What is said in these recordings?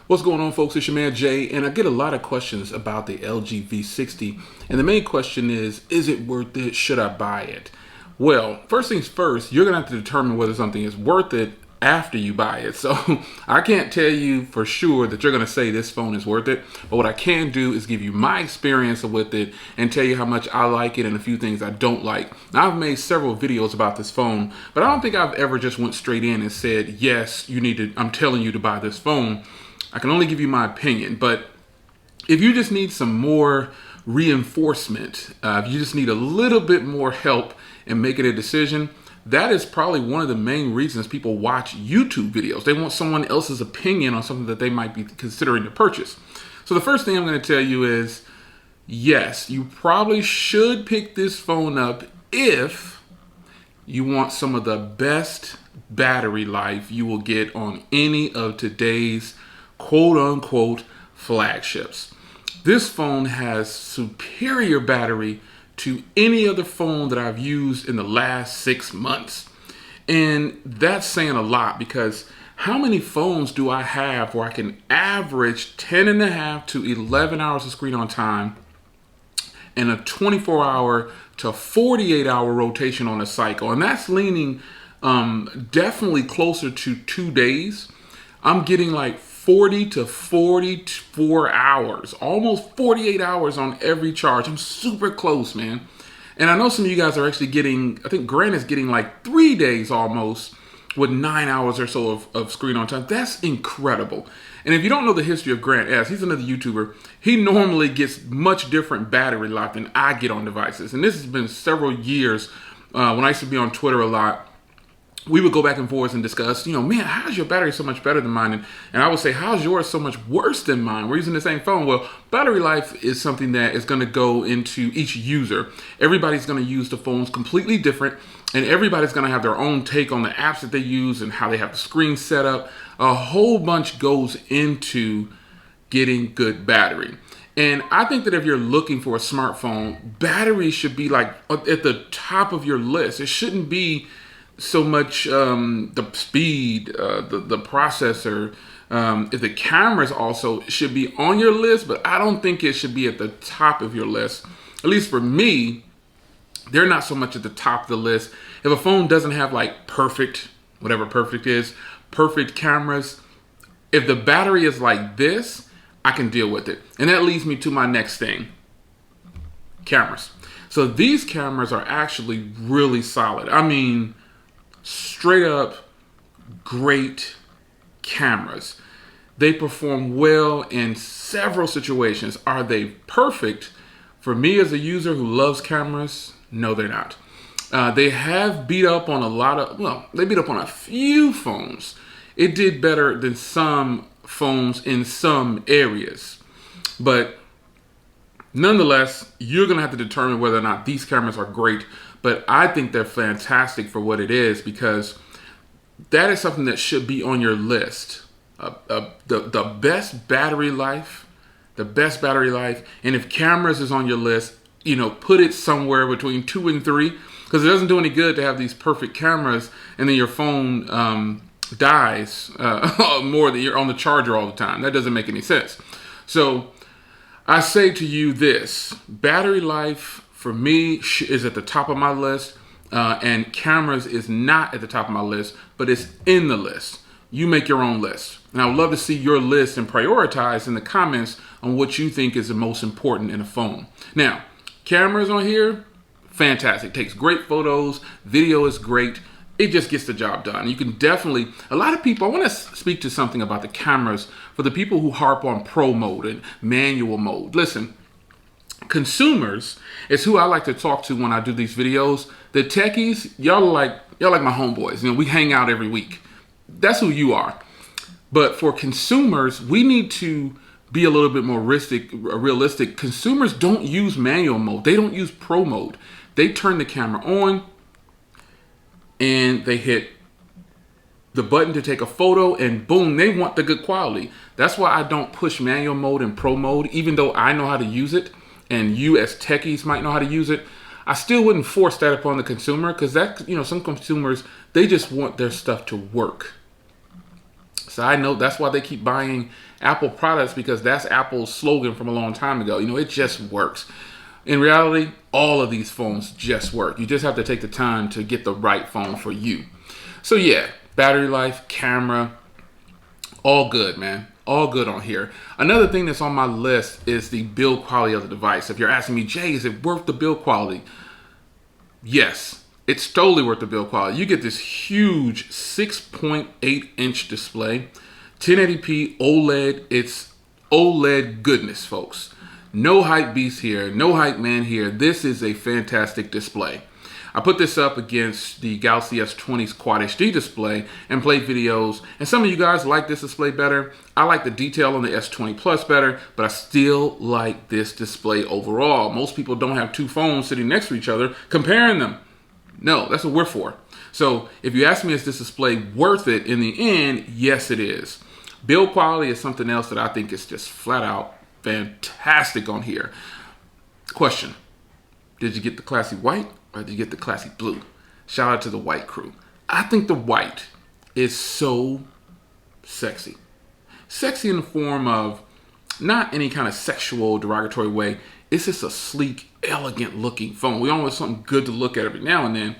What's going on, folks? It's your man Jay, and I get a lot of questions about the LG V60, and the main question is it worth it? Should I buy it? Well, first things first, you're gonna have to determine whether something is worth it after you buy it. So I can't tell you for sure that you're gonna say this phone is worth it, but what I can do is give you my experience with it and tell you how much I like it and a few things I don't like. Now, I've made several videos about this phone, but I don't think I've ever just went straight in and said, yes, I'm telling you to buy this phone. I can only give you my opinion, but if you just need some more reinforcement, if you just need a little bit more help in making a decision, that is probably one of the main reasons people watch YouTube videos. They want someone else's opinion on something that they might be considering to purchase. So the first thing I'm going to tell you is, yes, you probably should pick this phone up if you want some of the best battery life you will get on any of today's quote-unquote flagships. This phone has superior battery to any other phone that I've used in the last 6 months. And that's saying a lot, because how many phones do I have where I can average 10.5 to 11 hours of screen on time and a 24-hour to 48-hour rotation on a cycle? And that's leaning definitely closer to 2 days. I'm getting like 40 to 44 hours, almost 48 hours on every charge. I'm super close, man. And I know some of you guys are actually getting, I think Grant is getting like 3 days almost with 9 hours or so of screen on time. That's incredible. And if you don't know the history of Grant S., he's another YouTuber. He normally gets much different battery life than I get on devices. And this has been several years. When I used to be on Twitter a lot, we would go back and forth and discuss, man, how's your battery so much better than mine? And I would say, how's yours so much worse than mine? We're using the same phone. Well, battery life is something that is going to go into each user. Everybody's going to use the phones completely different, and everybody's going to have their own take on the apps that they use and how they have the screen set up. A whole bunch goes into getting good battery. And I think that if you're looking for a smartphone, battery should be like at the top of your list. It shouldn't be so much the speed, the processor. If the cameras also should be on your list, but I don't think it should be at the top of your list. At least for me, they're not so much at the top of the list. If a phone doesn't have like perfect, whatever perfect is, perfect cameras, if the battery is like this, I can deal with it. And that leads me to my next thing, cameras. So these cameras are actually really solid. I mean, straight up great cameras. They perform well in several situations. Are they perfect? For me as a user who loves cameras, no, they're not. They have beat up on they beat up on a few phones. It did better than some phones in some areas. But nonetheless, you're going to have to determine whether or not these cameras are great. But I think they're fantastic for what it is, because that is something that should be on your list. The best battery life, And if cameras is on your list, put it somewhere between 2 and 3, because it doesn't do any good to have these perfect cameras and then your phone dies more than you're on the charger all the time. That doesn't make any sense. So I say to you this: battery life for me is at the top of my list, and cameras is not at the top of my list, but it's in the list. You make your own list. And I would love to see your list and prioritize in the comments on what you think is the most important in a phone. Now, cameras on here, fantastic. Takes great photos. Video is great. It just gets the job done. You can definitely, a lot of people, I want to speak to something about the cameras for the people who harp on pro mode and manual mode. Listen, consumers is who I like to talk to when I do these videos. The techies, y'all like my homeboys. We hang out every week. That's who you are. But for consumers, we need to be a little bit more realistic. Consumers don't use manual mode. They don't use pro mode. They turn the camera on and they hit the button to take a photo, and boom, they want the good quality. That's why I don't push manual mode and pro mode, even though I know how to use it and you as techies might know how to use it. I still wouldn't force that upon the consumer, because some consumers, they just want their stuff to work. Side note, that's why they keep buying Apple products, because that's Apple's slogan from a long time ago. You know, it just works. In reality, all of these phones just work. You just have to take the time to get the right phone for you. So yeah, battery life, camera, all good, man. All good on here. Another thing that's on my list is the build quality of the device. If you're asking me, Jay, is it worth the build quality? Yes, it's totally worth the build quality. You get this huge 6.8-inch display, 1080p OLED. It's OLED goodness, folks. No hype beast here, no hype man here. This is a fantastic display. I put this up against the Galaxy S20's Quad HD display and played videos. And some of you guys like this display better. I like the detail on the S20 Plus better, but I still like this display overall. Most people don't have two phones sitting next to each other comparing them. No, that's what we're for. So if you ask me, is this display worth it in the end? Yes, it is. Build quality is something else that I think is just flat out fantastic on here. Question, did you get the classy white or did you get the classy blue? Shout out to the white crew. I think the white is so sexy. Sexy in the form of not any kind of sexual derogatory way. It's just a sleek, elegant looking phone. We all want something good to look at every now and then,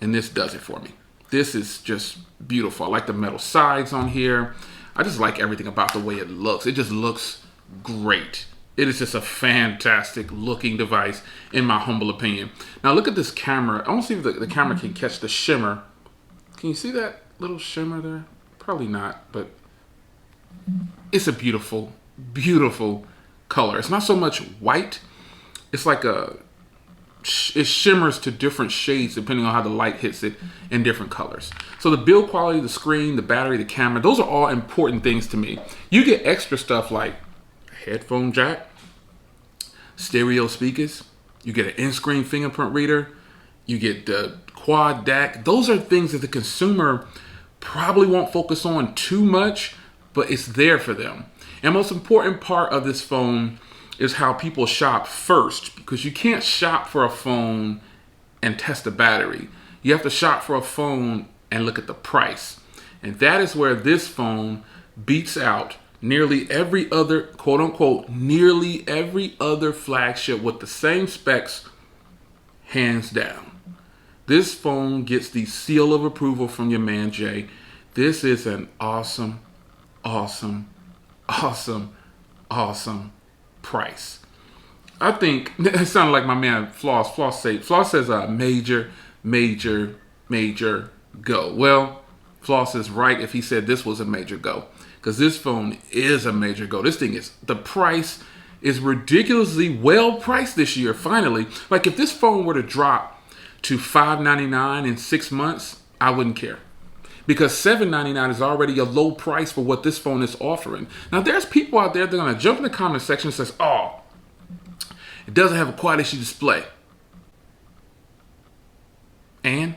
and this does it for me. This is just beautiful. I like the metal sides on here. I just like everything about the way it looks. It just looks great. It is just a fantastic looking device in my humble opinion. Now look at this camera. I want to see if the camera can catch the shimmer. Can you see that little shimmer there? Probably not, but it's a beautiful, beautiful color. It's not so much white. It's like it shimmers to different shades depending on how the light hits it in different colors. So the build quality, the screen, the battery, the camera, those are all important things to me. You get extra stuff like headphone jack, stereo speakers, you get an in-screen fingerprint reader, you get the quad DAC. Those are things that the consumer probably won't focus on too much, but it's there for them. And most important part of this phone is how people shop first, because you can't shop for a phone and test the battery. You have to shop for a phone and look at the price. And that is where this phone beats out nearly every other, quote unquote, nearly every other flagship with the same specs, hands down. This phone gets the seal of approval from your man Jay. This is an awesome, awesome, awesome, awesome price. I think it sounded like my man Floss says a major, major, major go. Well, Floss is right if he said this was a major go, because this phone is a major go. This thing is, the price is ridiculously well priced this year, finally. Like if this phone were to drop to $599 in 6 months, I wouldn't care. Because $799 is already a low price for what this phone is offering. Now there's people out there that are gonna jump in the comment section and says, oh, it doesn't have a Quad HD display. And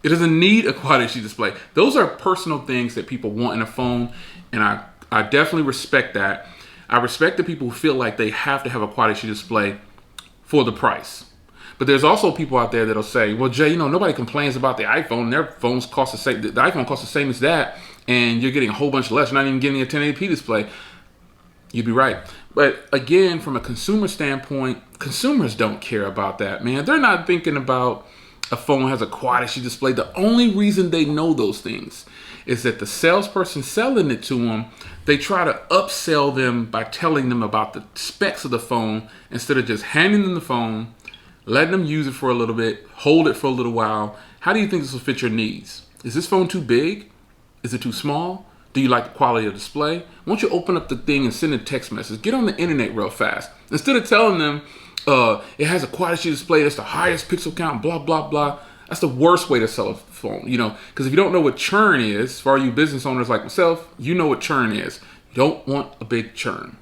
it doesn't need a Quad HD display. Those are personal things that people want in a phone, and I definitely respect that. I respect the people who feel like they have to have a Quad HD display for the price. But there's also people out there that'll say, well, Jay, you know, nobody complains about the iPhone. Their phones cost the same. The iPhone costs the same as that, and you're getting a whole bunch less. You're not even getting a 1080p display. You'd be right. But again, from a consumer standpoint, consumers don't care about that, man. They're not thinking about a phone has a Quad HD display. The only reason they know those things is that the salesperson selling it to them, they try to upsell them by telling them about the specs of the phone instead of just handing them the phone, letting them use it for a little bit, hold it for a little while. How do you think this will fit your needs? Is this phone too big? Is it too small? Do you like the quality of the display? Why don't you open up the thing and send a text message? Get on the internet real fast. Instead of telling them it has a Quad HD display, that's the highest pixel count, blah, blah, blah. That's the worst way to sell a phone, you know, because if you don't know what churn is, for all you business owners like myself, you know what churn is. You don't want a big churn.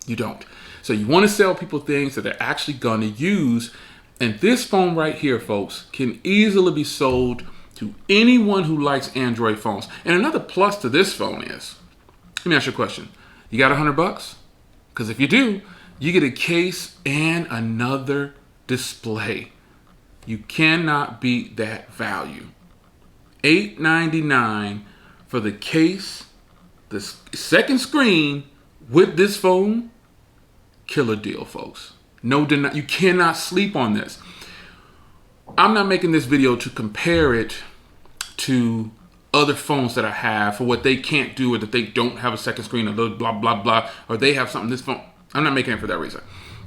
You don't. So you want to sell people things that they're actually going to use. And this phone right here, folks, can easily be sold to anyone who likes Android phones. And another plus to this phone is, let me ask you a question. You got $100? Because if you do, you get a case and another display. You cannot beat that value. $899 for the case, the second screen with this phone, killer deal, folks. No deny, you cannot sleep on this. I'm not making this video to compare it to other phones that I have for what they can't do, or that they don't have a second screen, or blah, blah, blah, or they have something, this phone. I'm not making it for that reason.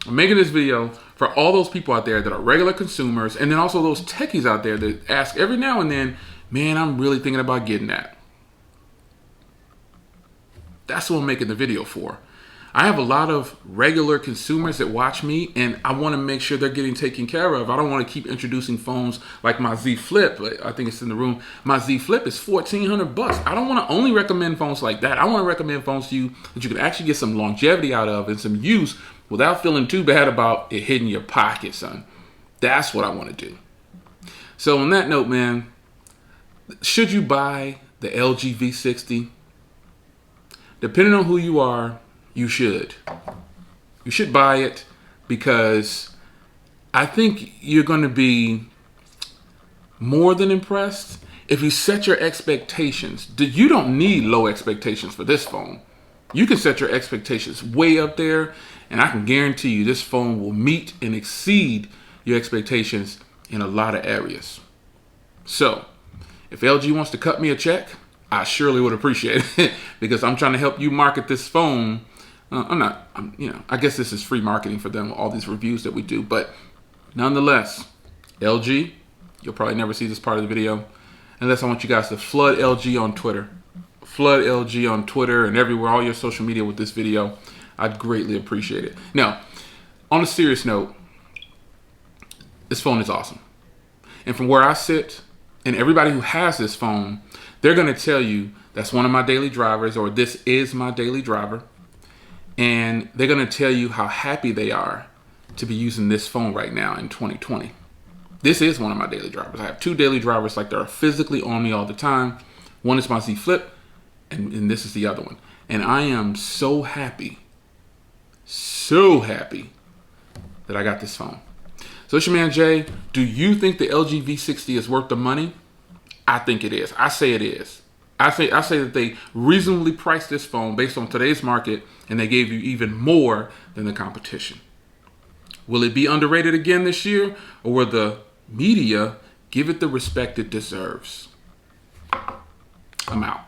I'm making this video for all those people out there that are regular consumers, and then also those techies out there that ask every now and then, man, I'm really thinking about getting that. That's what I'm making the video for. I have a lot of regular consumers that watch me, and I want to make sure they're getting taken care of. I don't want to keep introducing phones like my Z Flip. I think it's in the room. My Z Flip is $1,400. I don't want to only recommend phones like that. I want to recommend phones to you that you can actually get some longevity out of and some use without feeling too bad about it hitting your pocket, son. That's what I want to do. So on that note, man, should you buy the LG V60? Depending on who you are, you should. You should buy it, because I think you're going to be more than impressed if you set your expectations. You don't need low expectations for this phone. You can set your expectations way up there, and I can guarantee you this phone will meet and exceed your expectations in a lot of areas. So, if LG wants to cut me a check, I surely would appreciate it, because I'm trying to help you market this phone. I guess this is free marketing for them, all these reviews that we do. But nonetheless, LG, you'll probably never see this part of the video, unless I want you guys to flood LG on Twitter. Flood LG on Twitter and everywhere, all your social media with this video. I'd greatly appreciate it. Now, on a serious note, this phone is awesome. And from where I sit, and everybody who has this phone, they're going to tell you that's one of my daily drivers, or this is my daily driver. And they're going to tell you how happy they are to be using this phone right now in 2020. This is one of my daily drivers. I have two daily drivers, like they're physically on me all the time. One is my Z Flip, and this is the other one. And I am so happy that I got this phone. So it's your man Jay. Do you think the LG V60 is worth the money? I think it is. I say it is. I say that they reasonably priced this phone based on today's market, and they gave you even more than the competition. Will it be underrated again this year, or will the media give it the respect it deserves? I'm out.